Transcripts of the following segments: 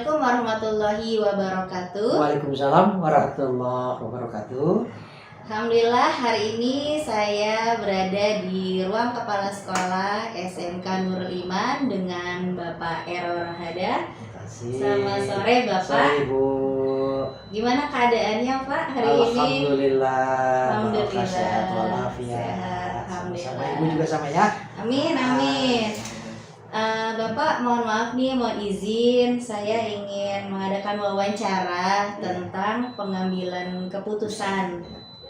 Assalamualaikum warahmatullahi wabarakatuh. Waalaikumsalam warahmatullahi wabarakatuh. Alhamdulillah hari ini saya berada di ruang kepala sekolah SMK Nurul Iman dengan Bapak Ero Rahada. Selamat sore Bapak. Sore Ibu. Gimana keadaannya Pak hari ini? Alhamdulillah. Alhamdulillah. Sehat walafiat. Sehat, alhamdulillah. Sama Ibu juga sama ya. Amin amin. Bapak mohon maaf nih, mohon izin saya ingin mengadakan wawancara tentang pengambilan keputusan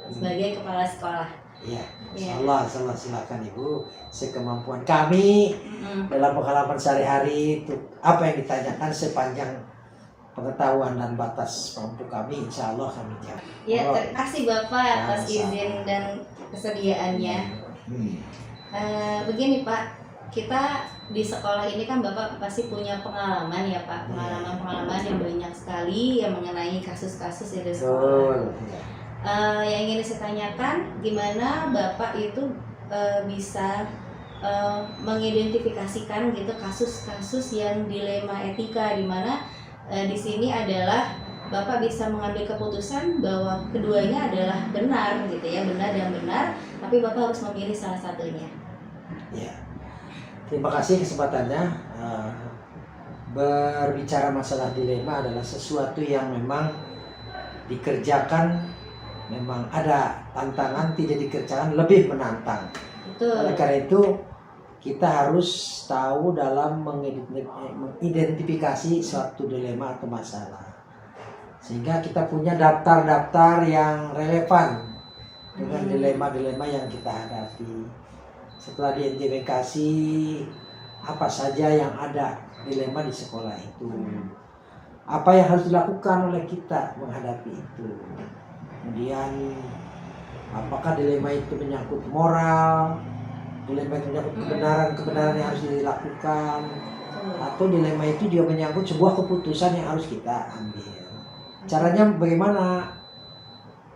sebagai kepala sekolah. Iya, insyaallah, silakan Ibu. Sekemampuan kami dalam pengalaman sehari-hari itu apa yang ditanyakan sepanjang pengetahuan dan batas mampu kami, insyaallah kami jawab. Ya, terima kasih Bapak atas izin dan kesediaannya. Begini Pak, kita di sekolah ini kan Bapak pasti punya pengalaman ya Pak, pengalaman yang banyak sekali yang mengenai kasus-kasus di sekolah. Yang ingin saya tanyakan, gimana Bapak itu bisa mengidentifikasikan gitu kasus-kasus yang dilema etika, di mana di sini adalah Bapak bisa mengambil keputusan bahwa keduanya adalah benar gitu ya, benar dan benar, tapi Bapak harus memilih salah satunya. Ya. Terima kasih kesempatannya. Berbicara masalah dilema adalah sesuatu yang memang dikerjakan, memang ada tantangan, tidak dikerjakan lebih menantang. Betul. Oleh karena itu kita harus tahu dalam mengidentifikasi suatu dilema atau masalah, sehingga kita punya daftar-daftar yang relevan dengan dilema-dilema yang kita hadapi. Setelah diidentifikasi apa saja yang ada dilema di sekolah itu, apa yang harus dilakukan oleh kita menghadapi itu. Kemudian apakah dilema itu menyangkut moral, dilema itu menyangkut kebenaran yang harus dilakukan, atau dilema itu juga menyangkut sebuah keputusan yang harus kita ambil. Caranya bagaimana?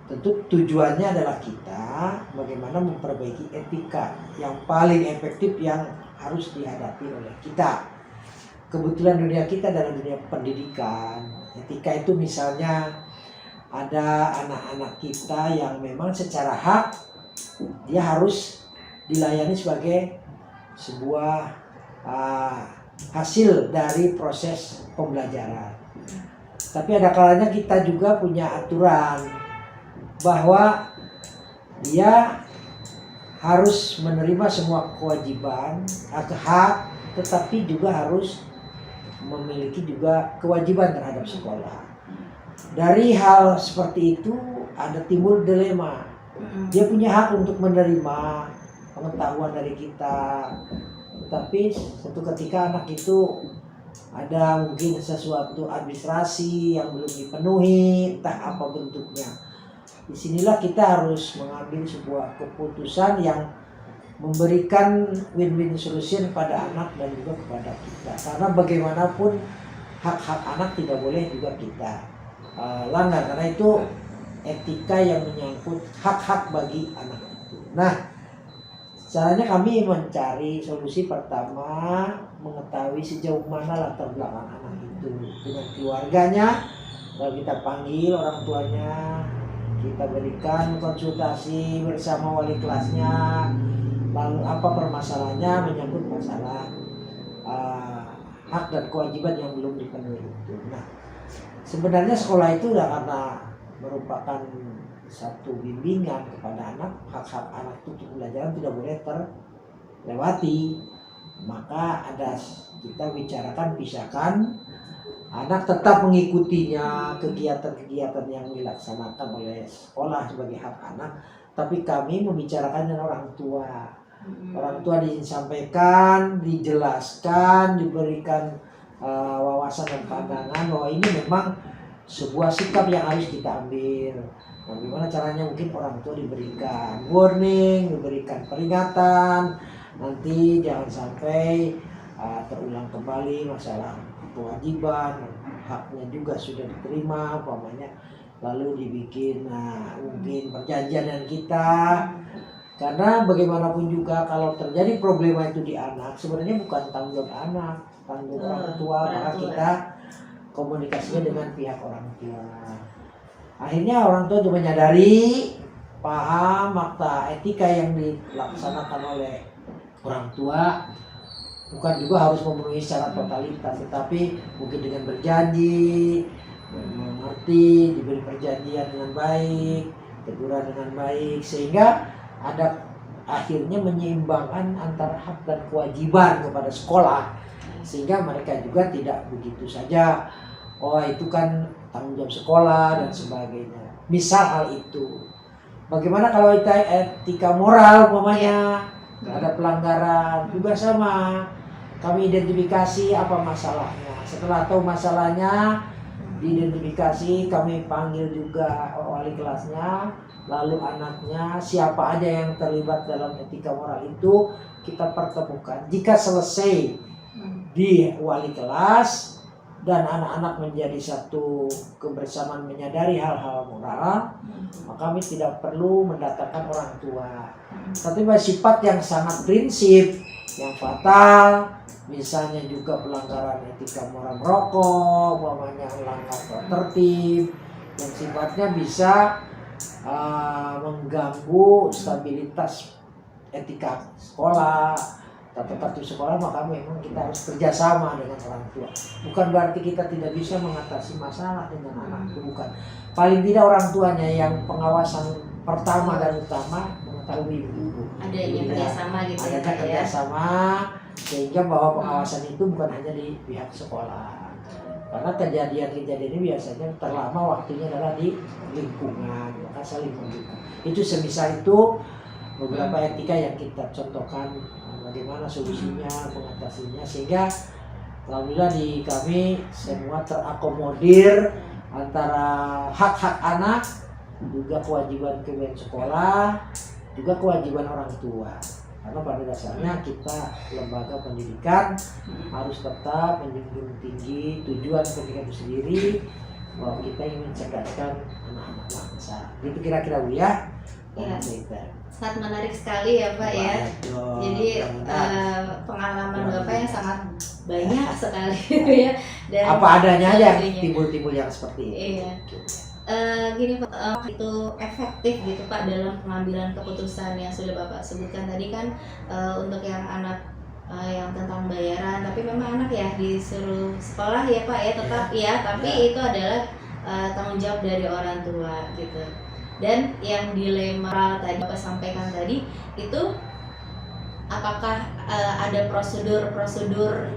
Tentu tujuannya adalah kita bagaimana memperbaiki etika yang paling efektif yang harus dihadapi oleh kita. Kebetulan dunia kita adalah dunia pendidikan. Etika itu misalnya ada anak-anak kita yang memang secara hak dia harus dilayani sebagai sebuah hasil dari proses pembelajaran. Tapi ada kalanya kita juga punya aturan bahwa dia harus menerima semua kewajiban atau hak, tetapi juga harus memiliki juga kewajiban terhadap sekolah. Dari hal seperti itu ada timbul dilema. Dia punya hak untuk menerima pengetahuan dari kita, tapi suatu ketika anak itu ada mungkin sesuatu administrasi yang belum dipenuhi, entah apa bentuknya. Disinilah kita harus mengambil sebuah keputusan yang memberikan win-win solution pada anak dan juga kepada kita. Karena bagaimanapun hak-hak anak tidak boleh juga kita langgar, karena itu etika yang menyangkut hak-hak bagi anak itu. Nah, caranya kami mencari solusi pertama, mengetahui sejauh mana latar belakang anak itu dengan keluarganya. Lalu kita panggil orang tuanya, kita berikan konsultasi bersama wali kelasnya, lalu apa permasalahannya menyangkut masalah hak dan kewajiban yang belum dipenuhi itu. Nah, sebenarnya sekolah itu udah karena merupakan satu bimbingan kepada anak, hak-hak anak itu untuk pelajaran tidak boleh terlewati. Maka ada kita bicarakan, pisahkan, anak tetap mengikutinya kegiatan-kegiatan yang dilaksanakan oleh sekolah sebagai hak anak, tapi kami membicarakan dengan orang tua. Orang tua disampaikan, dijelaskan, diberikan wawasan dan pandangan bahwa ini memang sebuah sikap yang harus kita ambil. Nah, gimana caranya? Mungkin orang tua diberikan warning, diberikan peringatan, nanti jangan sampai terulang kembali masalah kewajiban, haknya juga sudah diterima umpamanya, lalu dibikin mungkin perjanjian dengan kita. Karena bagaimanapun juga kalau terjadi problema itu di anak, sebenarnya bukan tanggung jawab anak, tanggung orang tua. Maka kita komunikasinya dengan pihak orang tua. Akhirnya orang tua juga menyadari, paham makna etika yang dilaksanakan oleh orang tua bukan juga harus memenuhi secara totalitas, tetapi mungkin dengan berjanji, mengerti, diberi perjanjian dengan baik, teguran dengan baik, sehingga ada akhirnya menyeimbangkan antara hak dan kewajiban kepada sekolah, sehingga mereka juga tidak begitu saja, oh itu kan tanggung jawab sekolah dan sebagainya. Misal hal itu, bagaimana kalau etika moral umpamanya ada pelanggaran, juga sama, kami identifikasi apa masalahnya. Setelah tahu masalahnya, diidentifikasi, kami panggil juga wali kelasnya, lalu anaknya, siapa aja yang terlibat dalam etika moral itu kita pertemukan. Jika selesai di wali kelas dan anak-anak menjadi satu kebersamaan menyadari hal-hal moral, maka kami tidak perlu mendatangkan orang tua. Tapi sifat yang sangat prinsip, yang fatal, misalnya juga pelanggaran etika moral merokok, umpamanya melanggar tertib, yang sifatnya bisa mengganggu stabilitas etika sekolah, tata tertib sekolah, maka memang kita harus kerjasama dengan orang tua. Bukan berarti kita tidak bisa mengatasi masalah dengan anak itu, bukan. Paling tidak orang tuanya yang pengawasan pertama dan utama mengetahui itu. Adanya kerjasama gitu ya. Adanya kerjasama, sehingga bahwa pengawasan itu bukan hanya di pihak sekolah. Karena kejadian-kejadian ini biasanya terlama waktunya adalah di lingkungan, maka saling mendukung. Itu semisal itu beberapa etika yang kita contohkan, bagaimana solusinya, mengatasinya, sehingga alhamdulillah di kami semua terakomodir antara hak-hak anak, juga kewajiban sekolah, juga kewajiban orang tua. Karena pada dasarnya kita lembaga pendidikan harus tetap menjunjung tinggi tujuan pendidikan itu sendiri, bahwa kita ingin mencerdaskan anak-anak bangsa. Gitu kira-kira Bu ya. Iya. Sangat menarik sekali ya Pak ya. Jadi pengalaman Bapak yang sangat banyak sekali ya. Dan apa adanya aja timbul-timbul yang seperti ini. Iya. Gini Pak, itu efektif gitu Pak dalam pengambilan keputusan yang sudah Bapak sebutkan tadi kan, untuk yang anak yang tentang bayaran, tapi memang anak ya disuruh sekolah ya Pak ya, tetap ya, tapi itu adalah tanggung jawab dari orang tua gitu. Dan yang dilema tadi Bapak sampaikan tadi itu, apakah ada prosedur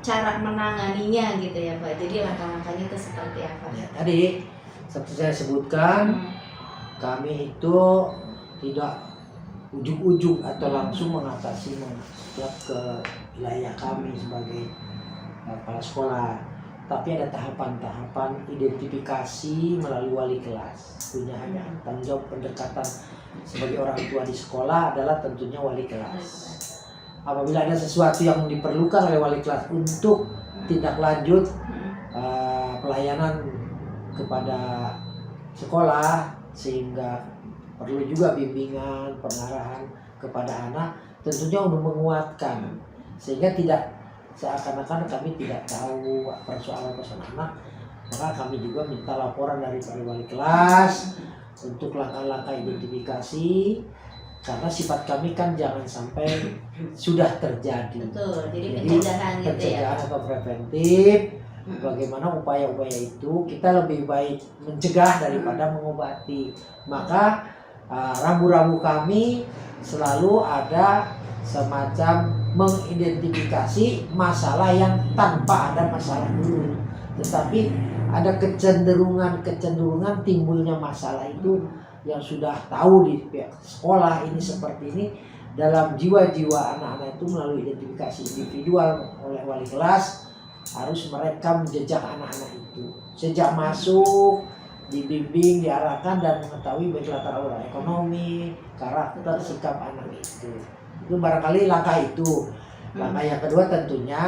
cara menanganinya gitu ya Pak? Jadi langkah-langkahnya itu seperti apa? Ya, tadi seperti saya sebutkan, kami itu tidak ujung-ujung atau langsung mengatasi setiap ke wilayah kami sebagai kepala sekolah, tapi ada tahapan-tahapan identifikasi melalui wali kelas. Punya hanya tanggung jawab pendekatan sebagai orang tua di sekolah adalah tentunya wali kelas. Apabila ada sesuatu yang diperlukan oleh wali kelas untuk tindak lanjut pelayanan kepada sekolah, sehingga perlu juga bimbingan, pengarahan kepada anak, tentunya untuk menguatkan, sehingga tidak seakan-akan kami tidak tahu persoalan-persoalan anak, maka kami juga minta laporan dari wali kelas untuk langkah-langkah identifikasi. Karena sifat kami kan jangan sampai sudah terjadi. Betul, jadi pencegahan gitu ya. Pencegahan atau preventif. Bagaimana upaya-upaya itu kita lebih baik mencegah daripada mengobati. Maka rambu-rambu kami selalu ada semacam mengidentifikasi masalah yang tanpa ada masalah dulu. Tetapi ada kecenderungan timbulnya masalah itu yang sudah tahu di pihak sekolah ini seperti ini, dalam jiwa-jiwa anak-anak itu melalui identifikasi individual oleh wali kelas, harus mereka menjejak anak-anak itu sejak masuk, dibimbing, diarahkan dan mengetahui baik latar belakang ekonomi, karakter, sikap anak itu. Itu barangkali langkah itu. Langkah yang kedua tentunya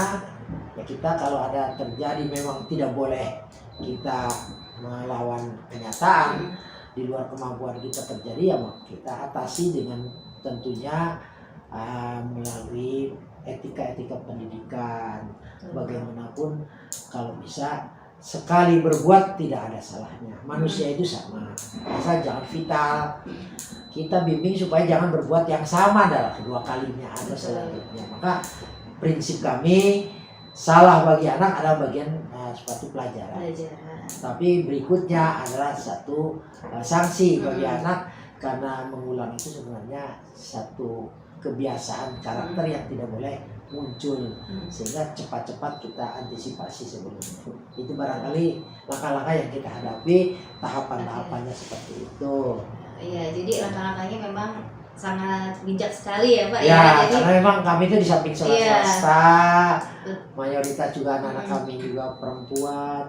ya, kita kalau ada terjadi memang tidak boleh kita melawan kenyataan, di luar kemampuan kita terjadi, ya kita atasi dengan tentunya melalui etika-etika pendidikan. Bagaimanapun kalau bisa sekali berbuat tidak ada salahnya. Manusia itu sama, asal jangan vital. Kita bimbing supaya jangan berbuat yang sama dalam kedua kalinya atau selanjutnya. Maka prinsip kami, salah bagi anak adalah bagian suatu pelajaran. Tapi berikutnya adalah satu sanksi bagi anak, karena mengulang itu sebenarnya satu kebiasaan karakter yang tidak boleh muncul, sehingga cepat-cepat kita antisipasi sebelumnya. Itu barangkali langkah-langkah yang kita hadapi, tahapan-tahapannya seperti itu. Iya, jadi langkah-langkahnya memang sangat bijak sekali ya Pak Ya, Jadi, karena memang kami itu di samping swasta, mayoritas juga anak-anak kami juga perempuan.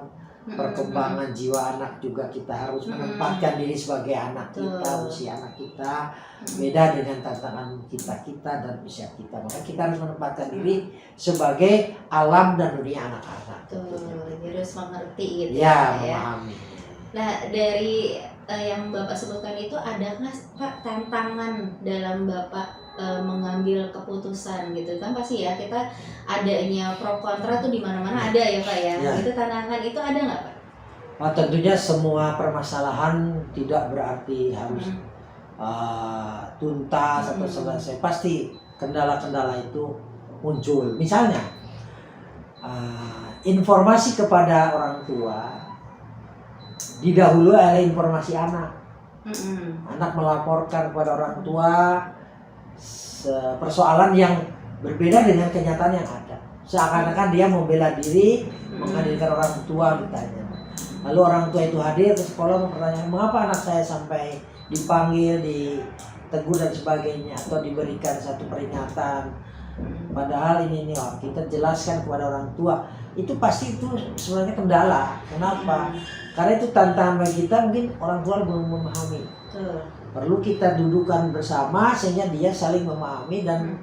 Perkembangan jiwa anak juga kita harus menempatkan diri sebagai anak kita, usia anak kita beda dengan tantangan kita dan usia kita. Maka kita harus menempatkan diri sebagai alam dan dunia anak-anak. Harus mengerti gitu ya, memahami. Nah, dari yang Bapak sebutkan itu ada nggak Pak tantangan dalam Bapak mengambil keputusan gitu kan? Pasti ya, kita adanya pro kontra tuh di mana-mana ada ya Pak ya. Itu tantangan itu ada nggak Pak? Nah, tentunya semua permasalahan tidak berarti harus tuntas atau selesai. Pasti kendala-kendala itu muncul. Misalnya informasi kepada orang tua didahului oleh informasi anak. Anak melaporkan kepada orang tua persoalan yang berbeda dengan kenyataan yang ada. Seakan-akan dia membela diri, menghadirkan orang tua ditanya. Lalu orang tua itu hadir ke sekolah mempertanyakan, mengapa anak saya sampai dipanggil, ditegur dan sebagainya, atau diberikan satu peringatan. Padahal ini kita jelaskan kepada orang tua. Itu pasti itu sebenarnya kendala. Kenapa? Karena itu tantangan bagi kita, mungkin orang tua belum memahami. Perlu kita dudukkan bersama sehingga dia saling memahami dan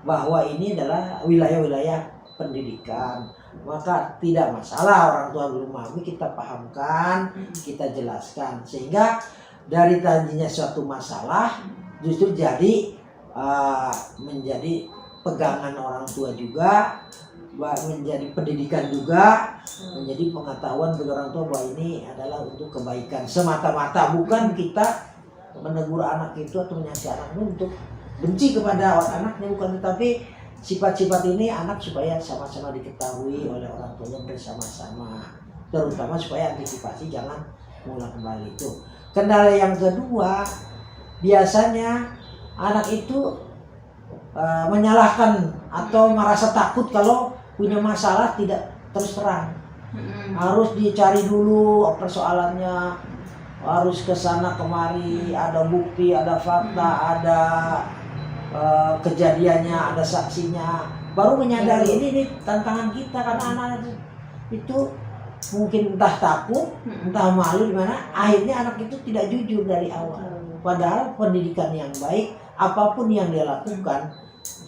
bahwa ini adalah wilayah-wilayah pendidikan. Maka tidak masalah orang tua belum memahami, kita pahamkan, kita jelaskan, sehingga dari tadinya suatu masalah justru jadi menjadi pegangan orang tua juga, menjadi pendidikan juga, menjadi pengetahuan bagi orang tua bahwa ini adalah untuk kebaikan semata-mata, bukan kita menegur anak itu atau menyakiti anak itu untuk benci kepada anaknya, bukan, tetapi sifat-sifat ini anak supaya sama-sama diketahui oleh orang tuanya bersama-sama, terutama supaya antisipasi jangan mengulang kembali. Itu kendala yang kedua, biasanya anak itu menyalahkan atau merasa takut kalau punya masalah tidak terus terang. Harus dicari dulu persoalannya, harus ke sana kemari, ada bukti, ada fakta, ada kejadiannya, ada saksinya, baru menyadari ini tantangan kita. Karena anak itu mungkin entah takut, entah malu gimana, akhirnya anak itu tidak jujur dari awal. Padahal pendidikan yang baik, apapun yang dia lakukan,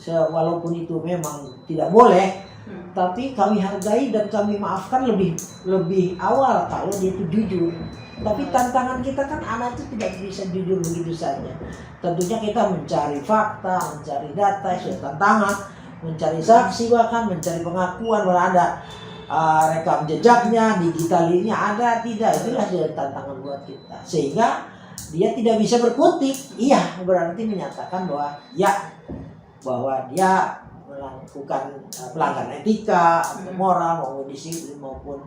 walaupun itu memang tidak boleh, tapi kami hargai dan kami maafkan lebih awal kalau dia itu jujur. Tapi tantangan kita kan anak itu tidak bisa jujur begitu saja. Tentunya kita mencari fakta, mencari data, itu tantangan, mencari saksi, bahkan mencari pengakuan, ada rekam jejaknya, digitalnya ada, tidak, itulah jadi tantangan buat kita. Sehingga dia tidak bisa berkutik, iya berarti menyatakan bahwa dia melakukan pelanggaran etika atau moral maupun disiplin maupun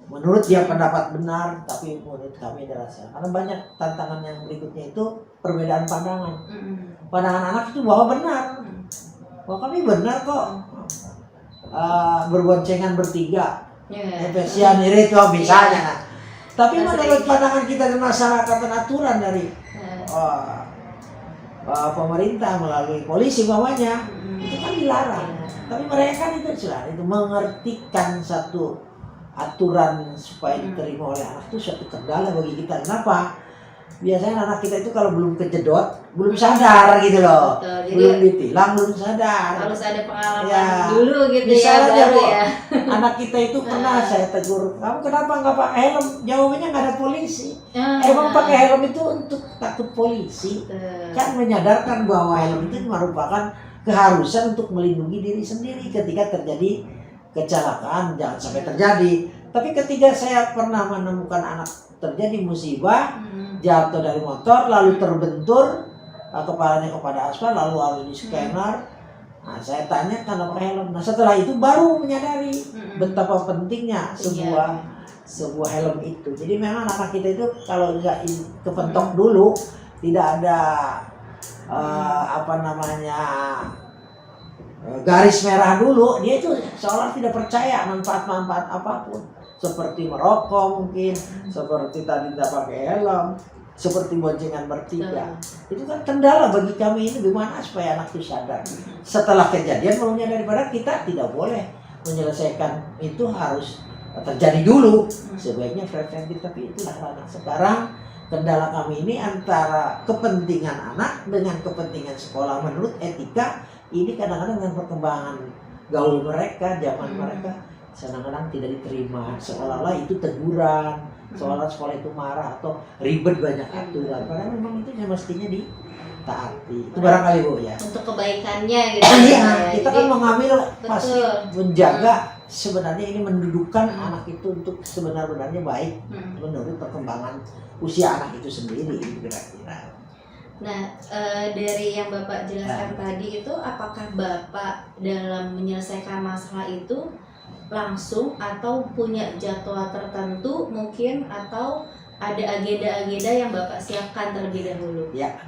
menurut dia pendapat benar, tapi menurut kami adalah salah. Karena banyak tantangan yang berikutnya itu perbedaan pandangan. Pandangan anak itu bahwa benar, bahwa kami benar kok, berboncengan bertiga, Efesian irit itu misalnya. Tapi menurut pandangan kita di masyarakat dan aturan dari pemerintah melalui polisi bawahnya itu kan dilarang. Tapi mereka kan itu sudah itu mengertikan satu aturan supaya diterima oleh anak itu suatu kendala bagi kita. Kenapa? Biasanya anak kita itu kalau belum kejedot, belum sadar gitu loh. Betul, belum ditilang, belum sadar. Harus ada pengalaman dulu gitu misalnya ya, baru ya. Anak kita itu pernah saya tegur, kamu kenapa nggak pakai helm? Jawabannya nggak ada polisi. Emang pakai helm itu untuk takut polisi? Kan menyadarkan bahwa helm itu merupakan keharusan untuk melindungi diri sendiri ketika terjadi kecelakaan, jangan sampai terjadi. Tapi ketika saya pernah menemukan anak terjadi musibah, jatuh dari motor lalu terbentur, kepalanya kepada aspal lalu harus di scanner. Nah, saya tanya karena pakai helm. Nah, setelah itu baru menyadari betapa pentingnya sebuah helm itu. Jadi memang anak kita itu kalau nggak kepentok dulu, tidak ada garis merah dulu, dia itu seolah tidak percaya manfaat-manfaat apapun, seperti merokok mungkin, seperti tadi tidak pakai helm, seperti boncengan bertiga. Itu kan kendala bagi kami ini, gimana supaya anak itu sadar. Setelah kejadian maunya daripada kita tidak boleh menyelesaikan itu, harus terjadi dulu, sebaiknya preventif. Tapi itulah anak sekarang, kendala kami ini antara kepentingan anak dengan kepentingan sekolah menurut etika. Ini kadang-kadang dengan perkembangan gaul mereka, zaman mereka, kadang-kadang tidak diterima, seolah-olah itu teguran, seolah-olah sekolah itu marah atau ribet banyak aturan. Padahal memang itu semestinya ditaati. Itu barangkali Bu ya. Untuk kebaikannya gitu. Iya, kita kan mengambil pasti menjaga sebenarnya ini mendudukkan anak itu untuk sebenar-benarnya baik menurut perkembangan usia anak itu sendiri kira-kira. Nah, dari yang Bapak jelaskan tadi itu, apakah Bapak dalam menyelesaikan masalah itu langsung atau punya jadwal tertentu mungkin, atau ada agenda-agenda yang Bapak siapkan terlebih dahulu? Ya,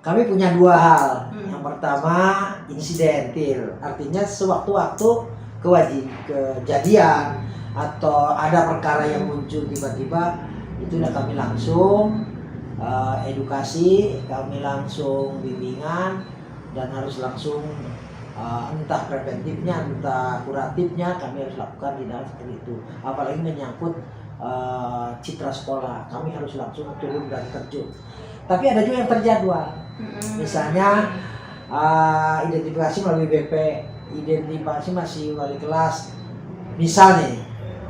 kami punya dua hal. Yang pertama insidentil, artinya sewaktu-waktu kejadian atau ada perkara yang muncul tiba-tiba, itu udah kami langsung edukasi, kami langsung bimbingan, dan harus langsung entah preventifnya, entah kuratifnya kami harus lakukan di dalam seperti itu. Apalagi menyangkut citra sekolah, kami harus langsung turun dan terjun. Tapi ada juga yang terjadwal, misalnya identifikasi melalui BP, identifikasi masih wali kelas. Misalnya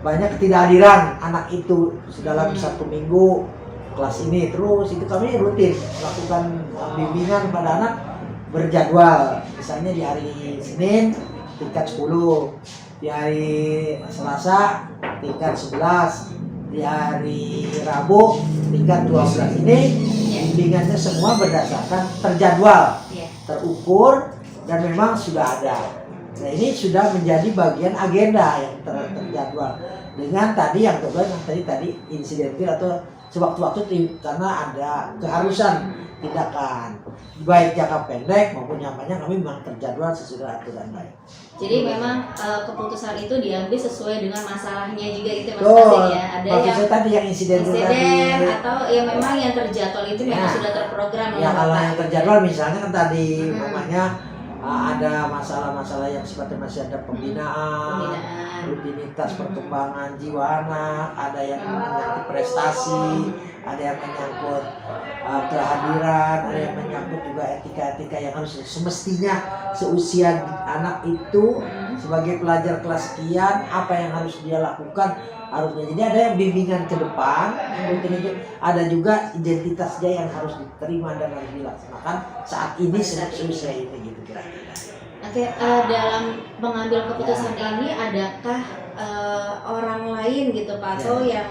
banyak ketidakhadiran anak itu dalam 1 minggu kelas ini, terus itu kami rutin melakukan bimbingan pada anak berjadwal. Misalnya di hari Senin tingkat 10, di hari Selasa tingkat 11, di hari Rabu tingkat 12. Ini bimbingannya semua berdasarkan terjadwal, terukur, dan memang sudah ada. Nah, ini sudah menjadi bagian agenda yang terjadwal. Dengan tadi yang kedua, yang tadi insidentil atau sewaktu-waktu karena ada keharusan tindakan baik jangka pendek maupun yang panjang, kami memang terjadwal sesuai aturan baik. Jadi memang keputusan itu diambil sesuai dengan masalahnya juga itu masing-masing ya. Ada yang tadi yang insiden tadi, atau yang memang yang terjadwal itu memang sudah terprogram. Ya kalau yang terjadwal misalnya kan tadi namanya ada masalah-masalah yang sifatnya masih ada pembinaan, rutinitas perkembangan jiwa anak, ada yang menyangkut prestasi, ada yang menyangkut kehadiran, ada yang menyangkut juga etika-etika yang harus semestinya seusia anak itu sebagai pelajar kelas sekian, apa yang harus dia lakukan harusnya. Jadi ada yang bimbingan ke depan, ada juga identitas dia yang harus diterima dan harus dilaksanakan saat ini seusia ini gitu kira-kira. Oke, dalam mengambil keputusan ini adakah orang lain gitu Pak, atau yang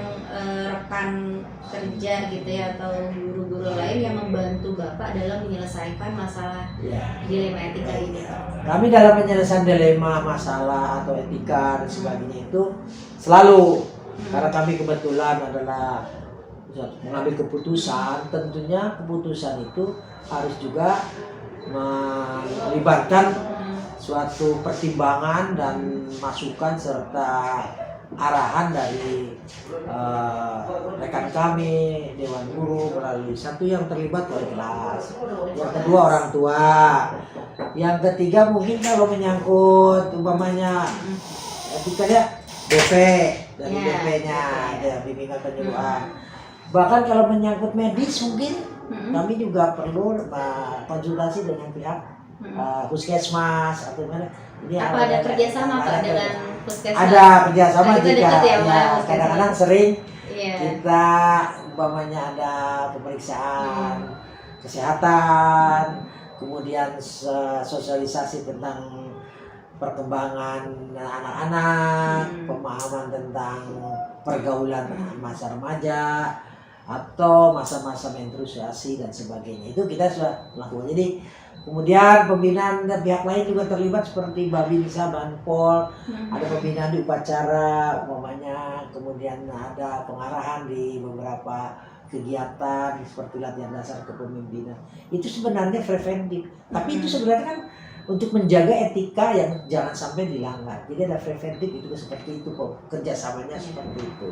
rekan kerja gitu ya, atau guru-guru lain yang membantu Bapak dalam menyelesaikan masalah dilema etika ini? Kami dalam menyelesaikan dilema masalah atau etika dan sebagainya itu selalu, karena kami kebetulan adalah mengambil keputusan, tentunya keputusan itu harus juga melibatkan suatu pertimbangan dan masukan serta arahan dari rekan kami, Dewan Guru, melalui satu yang terlibat wali kelas, yang kedua orang tua, yang ketiga mungkin kalau menyangkut umpamanya etikanya BP, dari BP-nya ada bimbingan penyuluhan. Bahkan kalau menyangkut medis mungkin kami juga perlu konsultasi dengan pihak puskesmas atau mana. Ini ada kerjasama Pak dengan puskesmas? Ada kerjasama jika ya, kadang-kadang sering kita umpamanya ada pemeriksaan kesehatan, kemudian sosialisasi tentang perkembangan anak-anak, pemahaman tentang pergaulan masa remaja atau masa-masa menstruasi dan sebagainya. Itu kita sudah lakukan. Jadi kemudian pembinaan dan pihak lain juga terlibat seperti Babinsa, Banpol, ada pembinaan di upacara umpamanya, kemudian ada pengarahan di beberapa kegiatan seperti latihan dasar kepemimpinan. Itu sebenarnya preventif, tapi itu sebenarnya kan untuk menjaga etika yang jangan sampai dilanggar. Jadi ada preventif itu seperti itu kok, kerjasamanya seperti itu.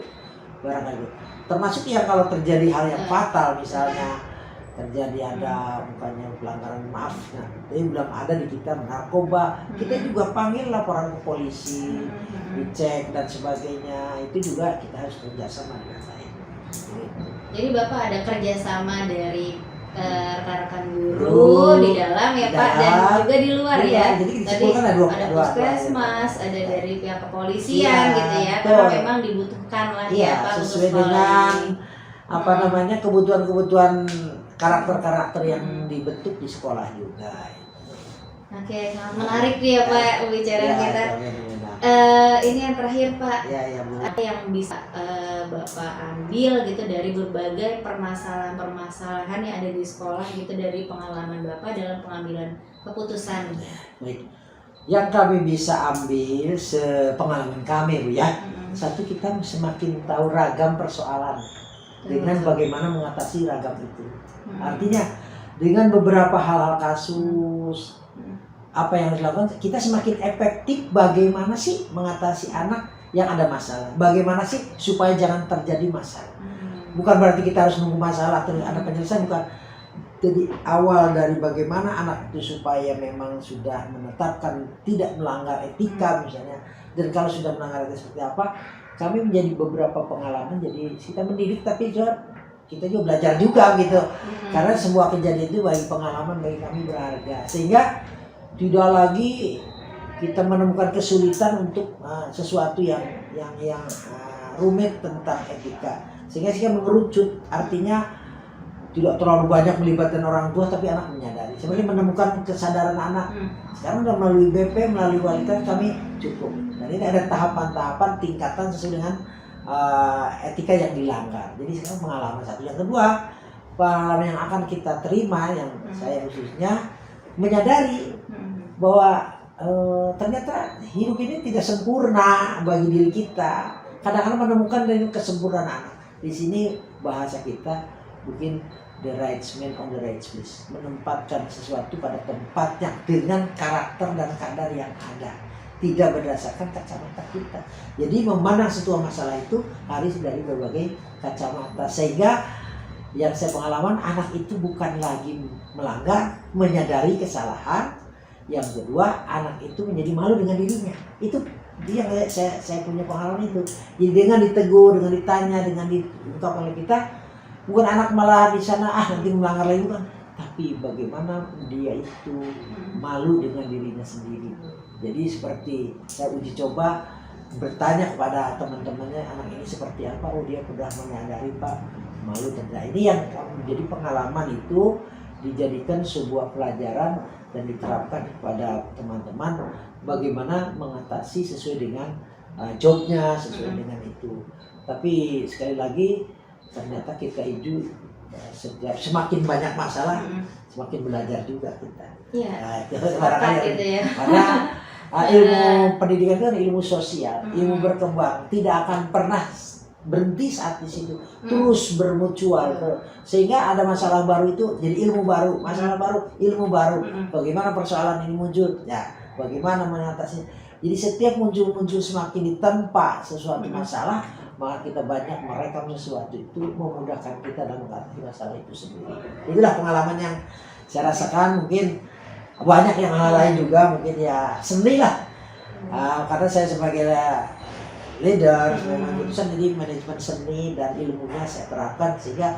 Barangkali termasuk yang kalau terjadi hal yang fatal, misalnya terjadi ada bukannya pelanggaran, maaf, nah ini belum ada di kita narkoba, kita juga panggil laporan ke polisi, dicek dan sebagainya. Itu juga kita harus kerjasama dengan saya. Jadi Bapak ada kerjasama dari rekan-rekan guru di dalam ya Pak, dan juga di luar ya. Jadi tadi ada puskesmas, ada dari pihak kepolisian gitu ya, karena memang dibutuhkan lah ya Pak sesuai untuk dengan namanya kebutuhan karakter-karakter yang dibentuk di sekolah juga. Oke, menarik nih ya Pak pembicaraan kita. Ini yang terakhir Pak, apa yang bisa Bapak ambil gitu dari berbagai permasalahan-permasalahan yang ada di sekolah gitu, dari pengalaman Bapak dalam pengambilan keputusan? Baik, yang kami bisa ambil sepengalaman kami Bu ya, satu, kita semakin tahu ragam persoalan dengan bagaimana mengatasi ragam itu. Artinya dengan beberapa hal-hal kasus apa yang dilakukan, kita semakin efektif bagaimana sih mengatasi anak yang ada masalah. Bagaimana sih supaya jangan terjadi masalah. Bukan berarti kita harus nunggu masalah atau ada penyelesaian, bukan. Jadi awal dari bagaimana anak itu supaya memang sudah menetapkan tidak melanggar etika misalnya. Dan kalau sudah melanggar etika seperti apa, kami menjadi beberapa pengalaman. Jadi kita mendidik tapi kita juga belajar juga gitu. Karena semua kejadian itu bagi pengalaman bagi kami berharga. Sehingga tidak lagi kita menemukan kesulitan untuk sesuatu yang rumit tentang etika, sehingga mengerucut. Artinya tidak terlalu banyak melibatkan orang tua, tapi anak menyadari. Sebenarnya menemukan kesadaran anak. Sekarang sudah melalui BP, melalui walikan kami cukup. Dan ini ada tahapan-tahapan tingkatan sesuai dengan etika yang dilanggar. Jadi sekarang pengalaman satu. Yang kedua, pengalaman yang akan kita terima, yang saya khususnya menyadari bahwa ternyata hidup ini tidak sempurna bagi diri kita. Kadang-kadang menemukan dari kesempurnaan anak. Di sini bahasa kita mungkin the right man on the right place, menempatkan sesuatu pada tempatnya dengan karakter dan kadar yang ada, tidak berdasarkan kacamata kita. Jadi memandang sebuah masalah itu harus dari berbagai kacamata, sehingga yang saya pengalaman, anak itu bukan lagi melanggar, menyadari kesalahan. Yang kedua, anak itu menjadi malu dengan dirinya. Itu dia yang saya punya pengalaman itu. Jadi dengan ditegur, dengan ditanya, dengan diungkap oleh kita, bukan anak malah di sana nanti melanggar lagi, bukan. Tapi bagaimana dia itu malu dengan dirinya sendiri. Jadi seperti saya uji coba bertanya kepada teman-temannya, anak ini seperti apa? Oh, dia sudah menyadari Pak, malu tidak. Ini yang menjadi pengalaman itu dijadikan sebuah pelajaran dan diterapkan kepada teman-teman bagaimana mengatasi sesuai dengan jobnya, sesuai dengan itu. Tapi sekali lagi ternyata kita itu semakin banyak masalah, semakin belajar juga kita. Iya. Gitu ya. Karena ilmu pendidikan itu kan ilmu sosial, ilmu berkembang, tidak akan pernah berhenti saat di situ, terus bermutual, sehingga ada masalah baru itu jadi ilmu baru, masalah baru, ilmu baru. Bagaimana persoalan ini muncul, ya bagaimana mengatasinya. Jadi setiap muncul semakin ditempa sesuatu masalah, maka kita banyak merekam sesuatu itu memudahkan kita dalam mengatasi masalah itu sendiri. Itulah pengalaman yang saya rasakan. Mungkin banyak yang hal lain juga, mungkin ya seni lah. Karena saya sebagai leader, memang keputusan jadi manajemen seni dan ilmunya saya terapkan sehingga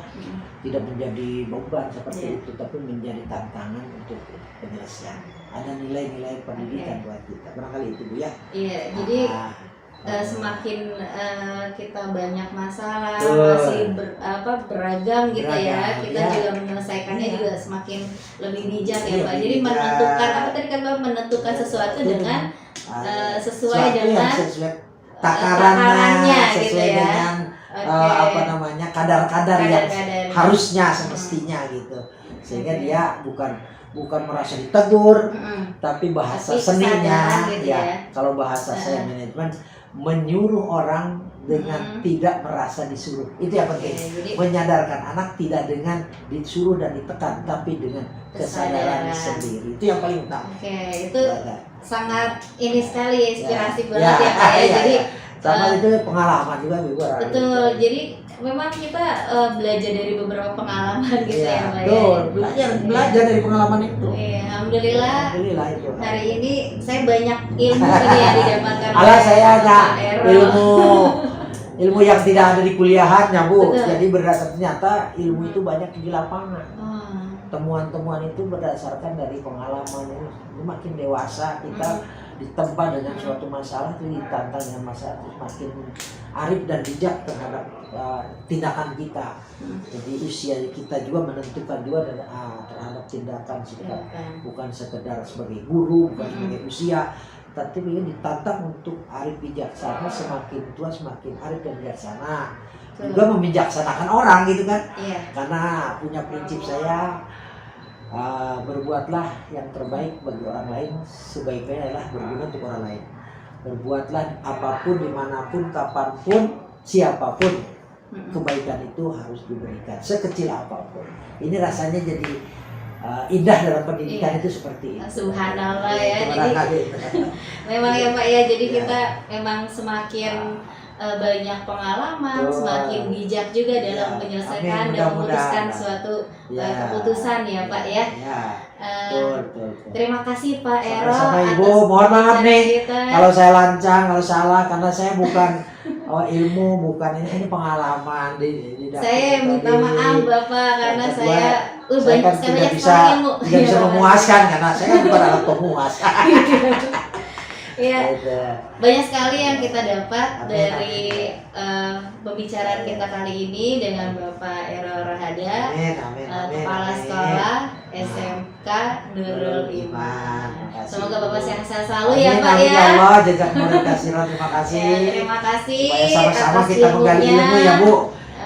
tidak menjadi beban seperti itu, tapi menjadi tantangan untuk penyelesaian. Ada nilai-nilai pendidikan buat kita. Barangkali itu Bu ya. Iya, jadi semakin kita banyak masalah, Betul. masih beragam gitu ya, Beragam, kita ya. juga menyelesaikannya Iya. juga semakin lebih bijak ya Iya, Pak. lebih Jadi bijak. menentukan apa tadi kan Pak, menentukan sesuatu dengan sesuai sesuatu yang dengan sesuai takarannya takarannya, gitu sesuai ya. dengan Oke. apa namanya kadar-kadar yang Kadar-kadar. harusnya semestinya gitu, sehingga dia bukan merasa ditegur, tapi bahasa Tapi seninya kesadaran gitu ya. ya. Kalau bahasa saya manajemen menyuruh orang dengan tidak merasa disuruh, itu yang Oke, penting. jadi Menyadarkan anak tidak dengan disuruh dan ditekan, tapi dengan kesadaran Kesadaran. sendiri, itu yang paling utama. oke, itu Ya, sangat ini sekali ya, inspirasi ya. banget ya Pak ya. Ya, Jadi ya. Sama itu pengalaman juga Bu. betul. Jadi memang kita belajar dari beberapa pengalaman gitu Iya, ya Pak ya. betul. Belajar dari pengalaman itu. Iya, alhamdulillah Alhamdulillah itu. hari ini saya banyak ilmu ini ya didapatkan. Alah, saya oleh ada Pak Ero. ilmu yang tidak ada di kuliahannya Bu. Betul. Jadi berdasarkan ternyata ilmu itu banyak di lapangan. Oh, Temuan-temuan itu berdasarkan dari pengalaman ini. Makin dewasa kita ditempa dengan suatu masalah itu, ditantang dengan masalah itu, makin arif dan bijak terhadap tindakan kita. Jadi usia kita juga menentukan juga terhadap tindakan sikap, bukan sekedar sebagai guru, bukan sebagai usia, tapi ingin ditantang untuk arif bijaksana. Semakin tua semakin arif dan bijaksana, juga membijaksanakan orang gitu kan. Iya. Karena punya prinsip saya, berbuatlah yang terbaik bagi orang lain, sebaik-baiknya adalah berguna untuk orang lain. Berbuatlah apapun, dimanapun, kapanpun, siapapun, kebaikan itu harus diberikan sekecil apapun. Ini rasanya jadi indah dalam pendidikan. Itu seperti itu. Subhanallah ya. Jadi memang ya Pak ya, jadi kita memang semakin banyak pengalaman, semakin bijak juga dalam menyelesaikan dan memutuskan suatu keputusan ya Pak ya. Terima kasih Pak Ero. Sama Ibu, mohon maaf nih kalau saya lancang, kalau salah, karena saya bukan ilmu, bukan ini pengalaman di saya minta maaf Bapak karena saya kan tidak bisa memuaskan, karena saya kan bukan alat pemuas. Iya, banyak sekali yang kita dapat dari pembicaraan kita kali ini dengan Bapak Ero Rahada, Kepala Sekolah SMK Nurul Iman. Semoga Bapak sehat selalu ya Pak ya. Allah, jazakumullah khairan, terima kasih. Terima kasih. Supaya sama-sama atas kita menggali ilmunya. ilmu ya Bu.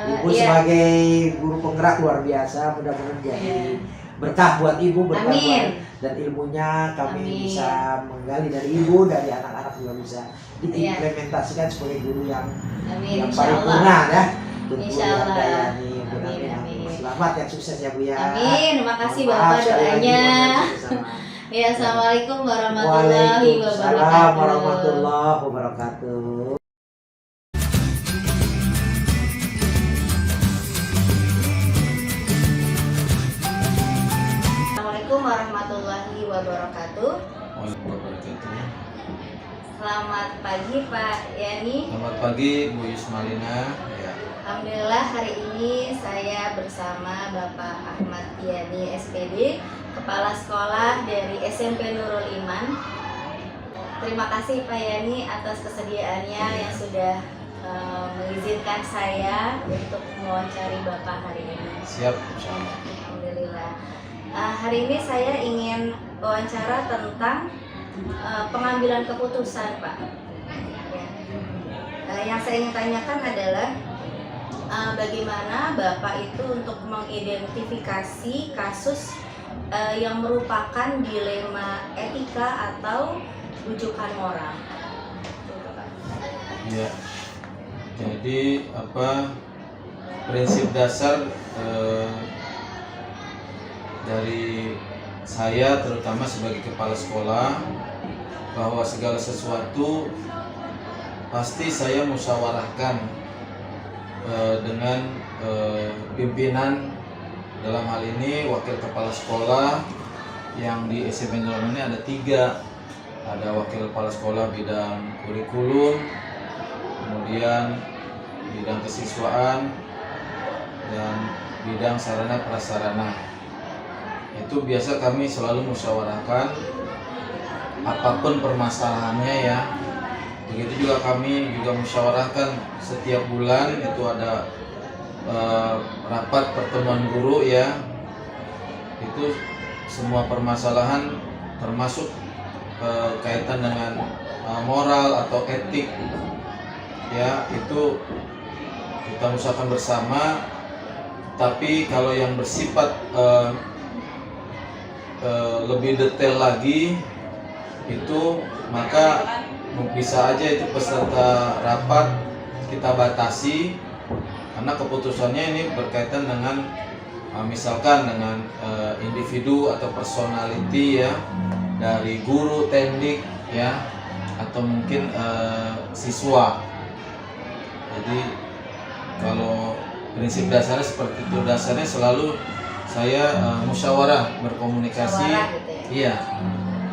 Ibu Iya. sebagai guru penggerak luar biasa, mudah-mudahan jadi berkah buat Ibu, berkah buat, dan ilmunya kami bisa menggali dari Ibu, dari anak-anak juga bisa diimplementasikan sebagai guru yang paripurna ya. Insyaallah. Amin. Selamat ya, sukses ya Bu ya. Amin. Terima kasih Bapak doanya. Ya, assalamualaikum warahmatullahi wabarakatuh. Waalaikumsalam warahmatullahi wabarakatuh. Assalamualaikum warahmatullahi wabarakatuh. Selamat pagi Pak Yani. Selamat pagi Bu Yusmalina. Ya. Alhamdulillah hari ini saya bersama Bapak Ahmad Yani SPD, Kepala Sekolah dari SMP Nurul Iman. Terima kasih Pak Yani atas kesediaannya yang sudah mengizinkan saya untuk mewawancari Bapak hari ini. Siap, insyaallah. Alhamdulillah. Hari ini saya ingin wawancara tentang pengambilan keputusan, Pak. Yang saya ingin tanyakan adalah bagaimana Bapak itu untuk mengidentifikasi kasus yang merupakan dilema etika atau rujukan moral. Ya. Jadi prinsip dasar dari saya terutama sebagai kepala sekolah, bahwa segala sesuatu pasti saya musyawarahkan dengan pimpinan, dalam hal ini wakil kepala sekolah. Yang di SMP Nurul ini ada 3, ada wakil kepala sekolah bidang kurikulum, kemudian bidang kesiswaan, dan bidang sarana prasarana. Itu biasa kami selalu musyawarahkan apapun permasalahannya ya, Begitu juga kami juga musyawarahkan setiap bulan itu ada rapat pertemuan guru ya. Itu semua permasalahan termasuk kaitan dengan moral atau etik ya, itu kita usahakan bersama. Tapi kalau yang bersifat lebih detail lagi itu maka bisa aja itu peserta rapat kita batasi, karena keputusannya ini berkaitan dengan misalkan dengan individu atau personality ya, dari guru, teknik ya, atau mungkin siswa. Jadi kalau prinsip dasarnya seperti itu, dasarnya selalu saya musyawarah, berkomunikasi. Musyawarah gitu ya? Iya.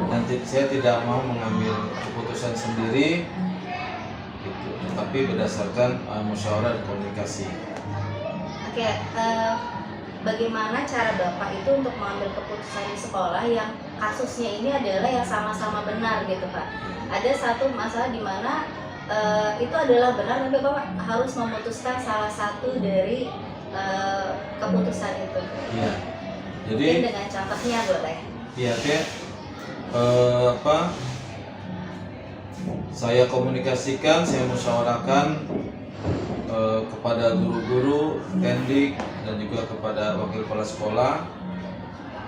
Dan saya tidak mau mengambil keputusan sendiri gitu, tetapi berdasarkan musyawarah dan komunikasi. Oke, bagaimana cara Bapak itu untuk mengambil keputusan di sekolah yang kasusnya ini adalah yang sama-sama benar gitu Pak? Ada satu masalah di mana itu adalah benar, tapi Bapak harus memutuskan salah satu dari keputusan itu. Iya. Jadi mungkin dengan contohnya boleh. Iya, saya komunikasikan, saya musyawarahkan kepada guru-guru, tendik, dan juga kepada wakil kepala sekolah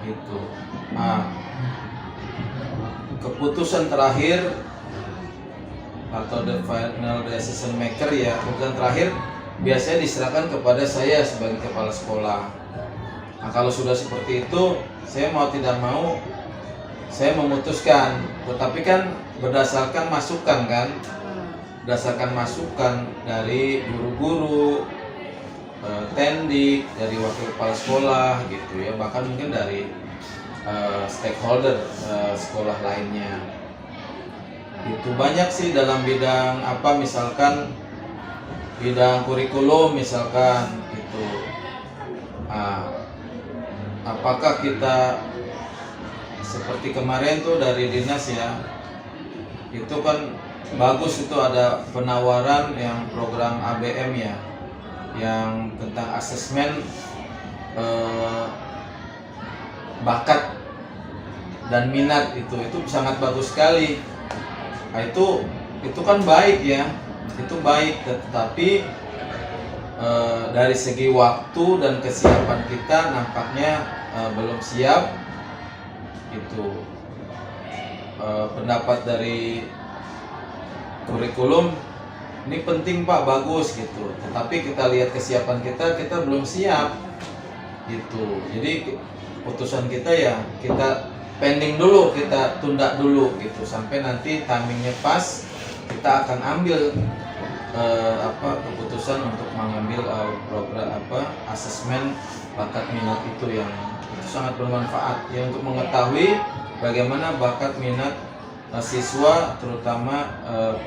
itu. Keputusan terakhir atau the final decision maker ya, keputusan terakhir biasanya diserahkan kepada saya sebagai kepala sekolah. Nah, kalau sudah seperti itu, saya mau tidak mau saya memutuskan, tetapi kan berdasarkan masukan kan, berdasarkan masukan dari guru-guru, tendik, dari wakil kepala sekolah gitu ya, bahkan mungkin dari stakeholder sekolah lainnya. Itu banyak sih dalam bidang apa, misalkan bidang kurikulum misalkan itu. Apakah kita seperti kemarin tuh dari dinas ya, itu kan bagus, itu ada penawaran yang program ABM ya, yang tentang asesmen bakat dan minat, itu sangat bagus sekali. Nah, itu kan baik ya, itu baik, tetapi dari segi waktu dan kesiapan kita nampaknya belum siap. Itu pendapat dari kurikulum ini penting Pak, bagus gitu, tetapi kita lihat kesiapan kita belum siap gitu. Jadi keputusan kita ya kita pending dulu, kita tunda dulu gitu, sampai nanti timingnya pas kita akan ambil keputusan untuk mengambil program asesmen bakat minat itu, yang itu sangat bermanfaat ya untuk mengetahui bagaimana bakat minat siswa, terutama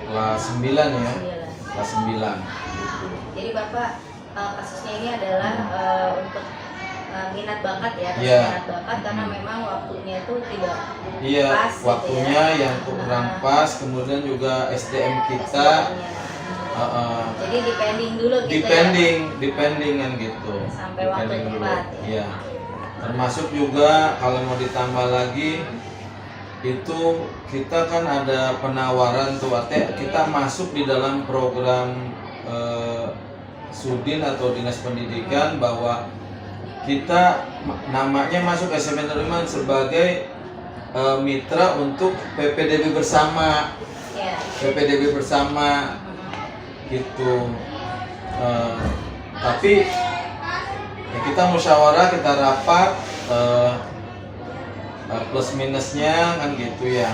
kelas 9 ya, kelas 9 gitu. Jadi Bapak kasusnya ini adalah untuk minat bakat ya, minat bakat karena memang waktunya itu tidak pas waktunya gitu ya. Yang kurang pas, kemudian juga SDM kita jadi dipending dulu gitu dipending kan gitu, sampai waktu tepat ya. Termasuk juga kalau mau ditambah lagi itu kita kan ada penawaran tuh, artinya kita masuk di dalam program Sudin atau Dinas Pendidikan, bahwa kita namanya masuk SMP Negeri sebagai mitra untuk PPDB bersama, PPDB bersama gitu. Tapi ya kita musyawarah, kita rapat, plus minusnya kan gitu ya.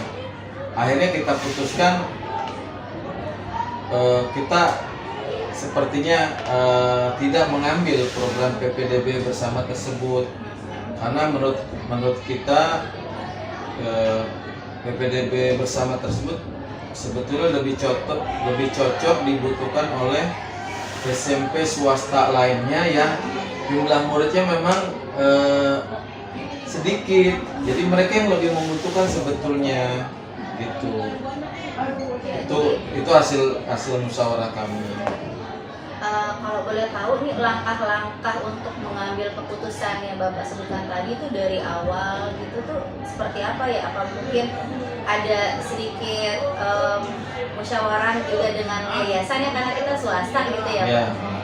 Akhirnya kita putuskan kita sepertinya tidak mengambil program PPDB bersama tersebut, karena menurut kita PPDB bersama tersebut sebetulnya lebih cocok dibutuhkan oleh SMP swasta lainnya yang jumlah muridnya memang sedikit, jadi mereka yang lebih membutuhkan sebetulnya gitu. Ya, Itu hasil musyawarah kami. Kalau boleh tahu nih langkah-langkah untuk mengambil keputusan yang Bapak sebutkan tadi itu dari awal gitu tuh seperti apa ya? Apa mungkin ada sedikit musyawarah juga dengan yayasan ya, karena kita swasta gitu ya, Ya. Pak?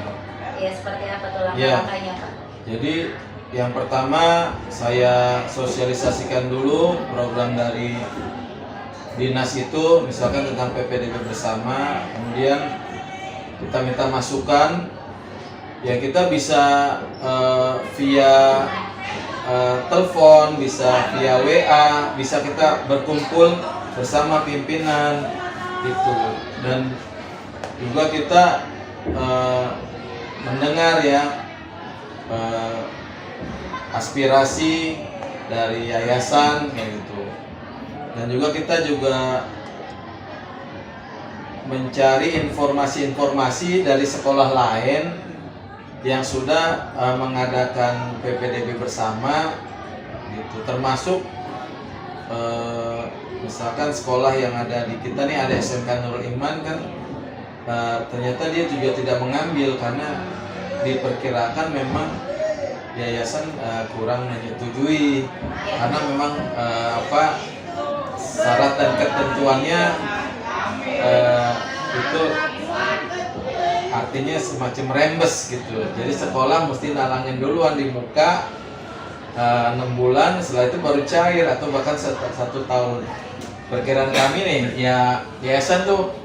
Ya, seperti apa tuh Ya. langkah-langkahnya, Pak? Jadi yang pertama saya sosialisasikan dulu program dari dinas itu, misalkan tentang PPDB bersama, kemudian kita minta masukan, ya kita bisa via telepon, bisa via WA, bisa kita berkumpul bersama pimpinan gitu, dan juga kita mendengar ya aspirasi dari yayasan kayak gitu, dan juga kita juga mencari informasi-informasi dari sekolah lain yang sudah mengadakan PPDB bersama gitu, termasuk misalkan sekolah yang ada di kita nih, ada SMK Nurul Iman kan, ternyata dia juga tidak mengambil karena diperkirakan memang yayasan kurang menyetujui karena memang syarat dan ketentuannya itu artinya semacam rembes gitu. Jadi sekolah mesti nalangin duluan di muka 6 bulan, setelah itu baru cair atau bahkan 1 tahun. Perkiraan kami nih ya, yayasan tuh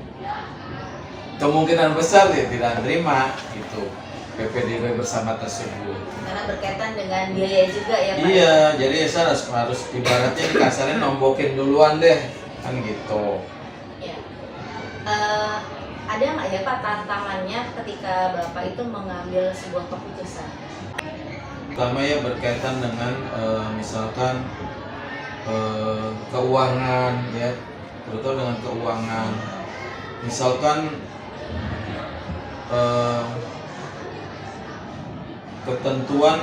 kemungkinan besar ya tidak terima gitu PPDB bersama tersebut. Karena berkaitan dengan biaya juga ya, Pak? Iya, jadi yayasan harus ibaratnya kasarnya nombokin duluan deh kan gitu. Ada nggak ya Pak tantangannya ketika Bapak itu mengambil sebuah keputusan? Pertama ya berkaitan dengan misalkan keuangan ya, terutama dengan keuangan. Misalkan ketentuan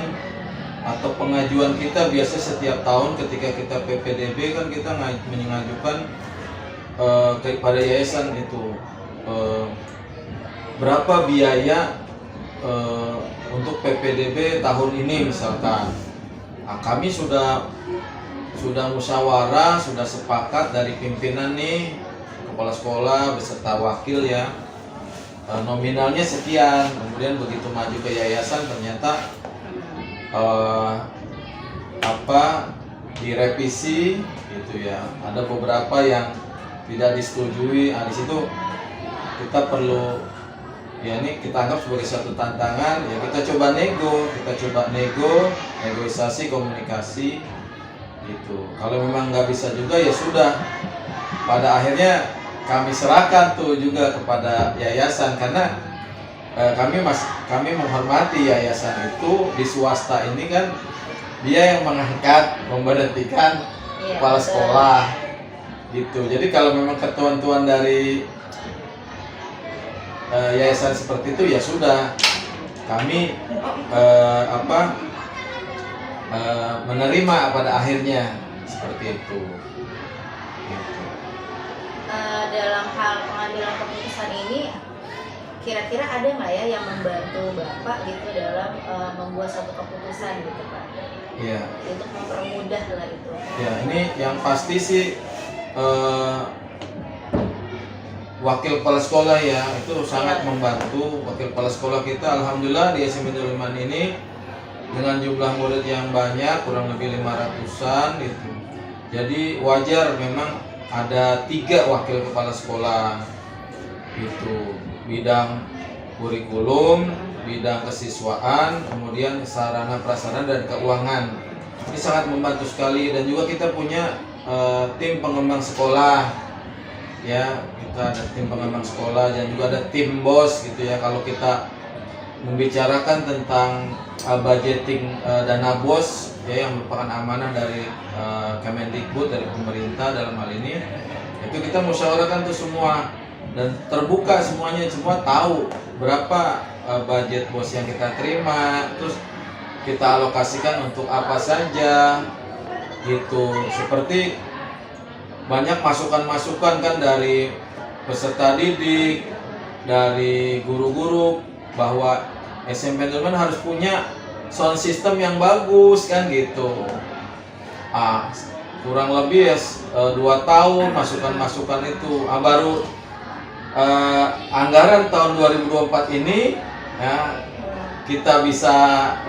atau pengajuan kita biasa setiap tahun ketika kita PPDB kan kita mengajukan kepada yayasan itu berapa biaya untuk PPDB tahun ini misalkan. Nah, kami sudah musyawarah, sudah sepakat dari pimpinan nih, kepala sekolah beserta wakil ya, nominalnya sekian. Kemudian begitu maju ke yayasan ternyata direvisi gitu ya. Ada beberapa yang tidak disetujui. Di situ kita perlu ya, ini kita anggap sebagai satu tantangan ya, kita coba negosiasi, komunikasi gitu. Kalau memang nggak bisa juga ya sudah, pada akhirnya kami serahkan tuh juga kepada yayasan, karena kami menghormati yayasan itu di swasta ini kan dia yang mengangkat, memberhentikan kepala sekolah gitu. Jadi kalau memang ketentuan dari yayasan seperti itu ya sudah, kami menerima pada akhirnya seperti itu. Gitu. Dalam hal pengambilan keputusan ini, kira-kira ada nggak ya yang membantu Bapak gitu dalam membuat suatu keputusan gitu Pak? Iya. Untuk mempermudah lah itu. Ya, ini yang pasti sih wakil kepala sekolah ya, itu sangat membantu. Wakil kepala sekolah kita alhamdulillah di SMP Nurul Iman ini dengan jumlah murid yang banyak, kurang lebih 500-an gitu. Jadi wajar memang ada 3 wakil kepala sekolah itu, bidang kurikulum, bidang kesiswaan, kemudian sarana prasarana dan keuangan. Ini sangat membantu sekali, dan juga kita punya tim pengembang sekolah ya, kita ada tim pengembang sekolah dan juga ada tim BOS gitu ya. Kalau kita membicarakan tentang budgeting dana BOS ya, yang merupakan amanah dari Kemendikbud, dari pemerintah dalam hal ini, itu kita musyawarahkan tuh semua dan terbuka semuanya, semua tahu berapa budget BOS yang kita terima, terus kita alokasikan untuk apa saja gitu. Seperti banyak masukan-masukan kan dari peserta didik, dari guru-guru bahwa SMP Negeri harus punya sound system yang bagus kan gitu. Kurang lebih ya 2 tahun masukan-masukan itu. Baru anggaran tahun 2024 ini ya, kita bisa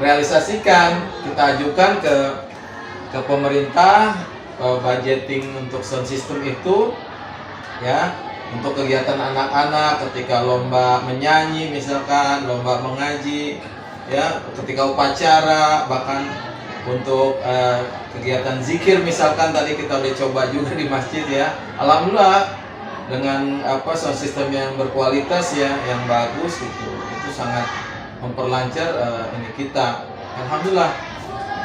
realisasikan, kita ajukan ke pemerintah budgeting untuk sound system itu ya, untuk kegiatan anak-anak ketika lomba menyanyi misalkan, lomba mengaji ya, ketika upacara, bahkan untuk kegiatan zikir misalkan tadi kita udah coba juga di masjid ya. Alhamdulillah dengan sound system yang berkualitas ya, yang bagus gitu, itu sangat memperlancar ini kita. Alhamdulillah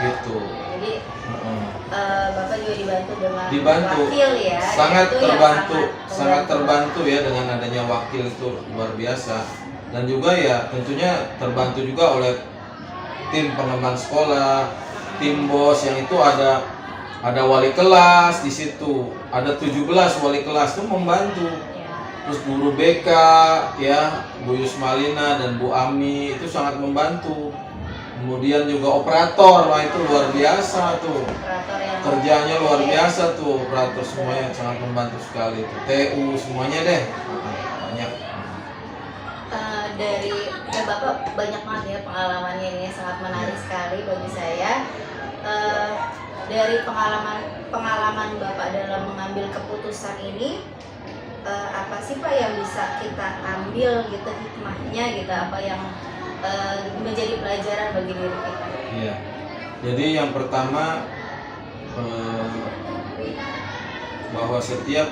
gitu. Jadi Bapak juga dibantu wakil ya. Sangat itu terbantu, yang sangat terbantu ya dengan adanya wakil, itu luar biasa. Dan juga ya tentunya terbantu juga oleh tim pengemban sekolah, tim BOS yang itu ada wali kelas di situ, ada 17 wali kelas itu membantu. Terus guru BK ya, Bu Yusmalina dan Bu Ami itu sangat membantu. Kemudian juga operator, wah itu luar biasa tuh. Kerjanya luar biasa tuh, operator semuanya sangat membantu sekali tuh. TU semuanya deh. Banyak. Dari Bapak banyak banget ya pengalamannya ini, sangat menarik sekali bagi saya. Dari pengalaman Bapak dalam mengambil keputusan ini, apa sih Pak yang bisa kita ambil gitu hikmahnya gitu, apa yang menjadi pelajaran bagi diri kita? Iya. Jadi yang pertama bahwa setiap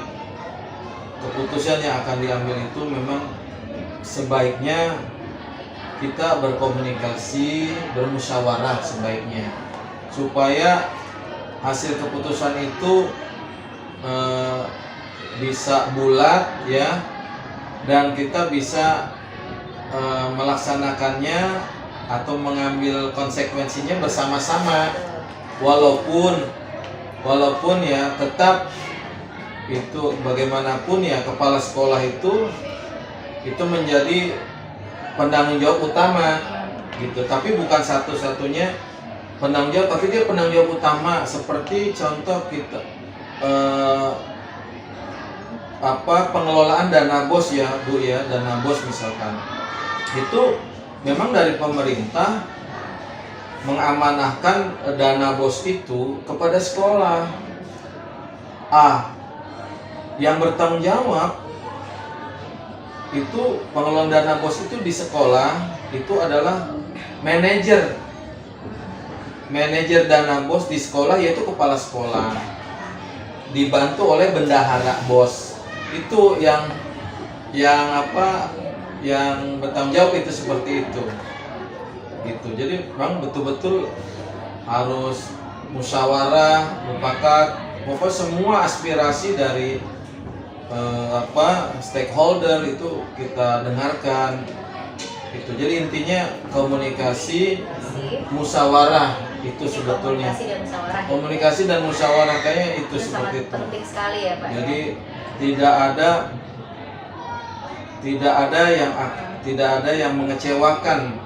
keputusan yang akan diambil itu memang sebaiknya kita berkomunikasi, bermusyawarah sebaiknya, supaya hasil keputusan itu bisa bulat ya, dan kita bisa melaksanakannya atau mengambil konsekuensinya bersama-sama, walaupun ya tetap itu bagaimanapun ya kepala sekolah itu menjadi penanggung jawab utama gitu, tapi bukan satu-satunya penanggung jawab, tapi dia penanggung jawab utama. Seperti contoh kita pengelolaan dana BOS ya Bu ya, dana BOS misalkan itu memang dari pemerintah mengamanahkan dana BOS itu kepada sekolah. Yang bertanggung jawab itu pengelolaan dana BOS itu di sekolah itu adalah manajer dana BOS di sekolah, yaitu kepala sekolah dibantu oleh bendahara BOS. Itu yang bertanggung jawab itu seperti itu gitu. Jadi memang betul-betul harus musyawarah, mufakat, pokoknya semua aspirasi dari stakeholder itu kita dengarkan gitu. Jadi intinya komunikasi, musyawarah itu sebetulnya. Komunikasi dan musyawarah kayaknya itu seperti itu. Penting sekali ya Pak. Jadi tidak ada yang mengecewakan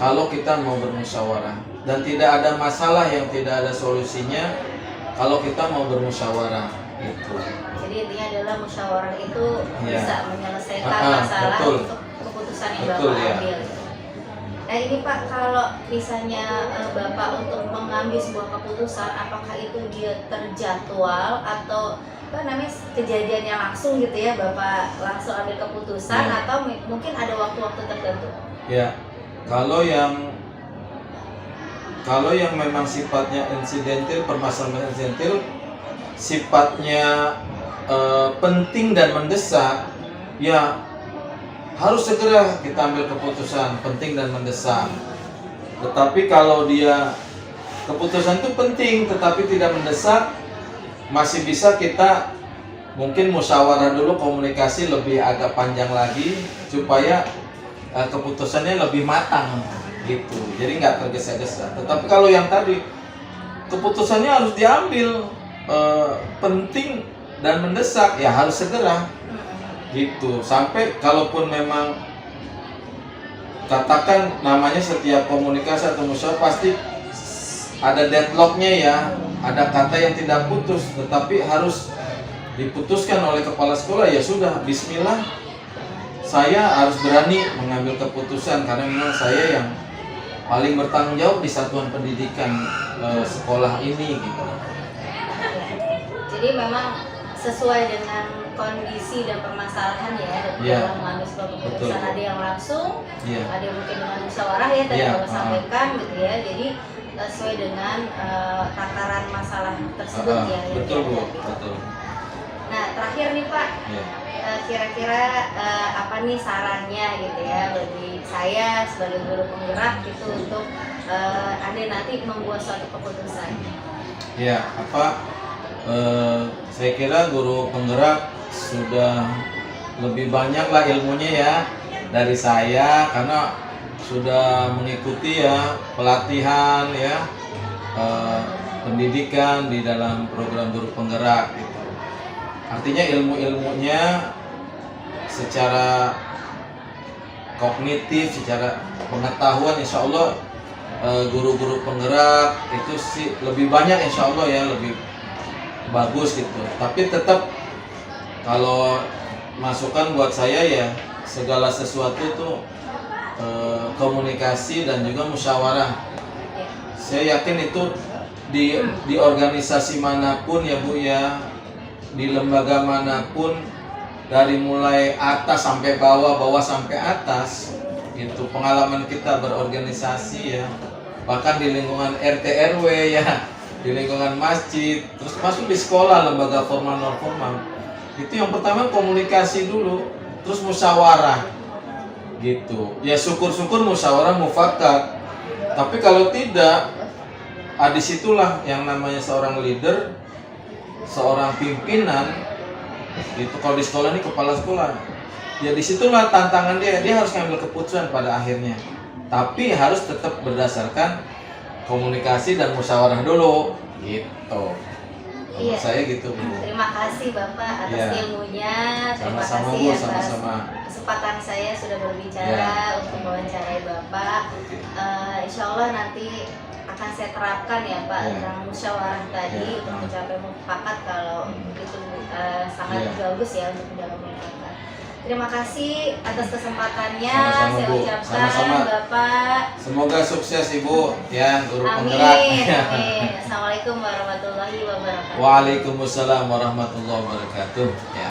kalau kita mau bermusyawarah, dan tidak ada masalah yang tidak ada solusinya kalau kita mau bermusyawarah itu. Jadi intinya adalah musyawarah itu bisa menyelesaikan masalah betul. Untuk keputusan yang Betul, Bapak ya. ambil. Nah ini Pak, kalau misalnya Bapak untuk mengambil sebuah keputusan, apakah itu dia terjadwal atau kejadiannya langsung gitu ya, Bapak langsung ambil keputusan atau mungkin ada waktu-waktu tertentu? Ya, kalau yang memang sifatnya insidentil, permasalahan insidentil, sifatnya penting dan mendesak, ya harus segera kita ambil keputusan penting dan mendesak. Tetapi kalau dia keputusan itu penting tetapi tidak mendesak, masih bisa kita mungkin musyawarah dulu, komunikasi lebih agak panjang lagi supaya keputusannya lebih matang gitu. Jadi nggak tergesa-gesa. Tetapi kalau yang tadi keputusannya harus diambil penting dan mendesak ya harus segera gitu. Sampai kalaupun memang katakan namanya setiap komunikasi atau musyawarah pasti ada deadlocknya ya, ada kata yang tidak putus, tetapi harus diputuskan oleh kepala sekolah. Ya sudah, bismillah, saya harus berani mengambil keputusan karena memang saya yang paling bertanggung jawab di satuan pendidikan sekolah ini gitu. Jadi memang sesuai dengan kondisi dan permasalahan ya dalam mengambil sebuah keputusan. Ada yang langsung, ada yang mungkin dengan musyawarah ya tadi Bapak sampaikan gitu ya. Jadi sesuai dengan tataran masalah tersebut ya. Betul Bu, betul. Nah terakhir nih Pak, kira-kira apa nih sarannya gitu ya bagi saya sebagai guru penggerak gitu untuk Anda nanti membuat suatu keputusan? Ya, saya kira guru penggerak sudah lebih banyak lah ilmunya ya dari saya karena sudah mengikuti ya pelatihan ya pendidikan di dalam program guru penggerak gitu. Artinya ilmu-ilmunya secara kognitif, secara pengetahuan insya Allah guru-guru penggerak itu sih lebih banyak insya Allah ya, lebih bagus gitu. Tapi tetap kalau masukan buat saya ya segala sesuatu tuh komunikasi dan juga musyawarah. Saya yakin itu di organisasi manapun ya Bu ya, di lembaga manapun, dari mulai atas sampai bawah, bawah sampai atas, itu pengalaman kita berorganisasi ya, bahkan di lingkungan RT RW ya, di lingkungan masjid, terus masuk di sekolah, lembaga formal non formal, itu yang pertama komunikasi dulu, terus musyawarah gitu ya. Syukur-syukur musyawarah mufakat, tapi kalau tidak, disitulah yang namanya seorang leader, seorang pimpinan itu. Kalau di sekolah ini kepala sekolah ya, disitulah tantangan dia harus ngambil keputusan pada akhirnya, tapi harus tetap berdasarkan komunikasi dan musyawarah dulu gitu. Iya. Saya gitu Bu. Terima kasih Bapak atas ilmunya. Terima sama-sama, kasih Bu, atas sama-sama. kesempatan saya sudah berbicara untuk mewawancarai Bapak. Insya Allah nanti akan saya terapkan ya Pak tentang musyawarah tadi untuk mencapai mufakat. Kalau itu sangat bagus ya untuk dalam mufakat. Terima kasih atas kesempatannya. Sama-sama, saya Bu. ucapkan Sama-sama. Bapak. Semoga sukses Ibu ya, guru Amin. penggerak. Amin. Assalamualaikum warahmatullahi wabarakatuh. Waalaikumsalam warahmatullahi wabarakatuh ya.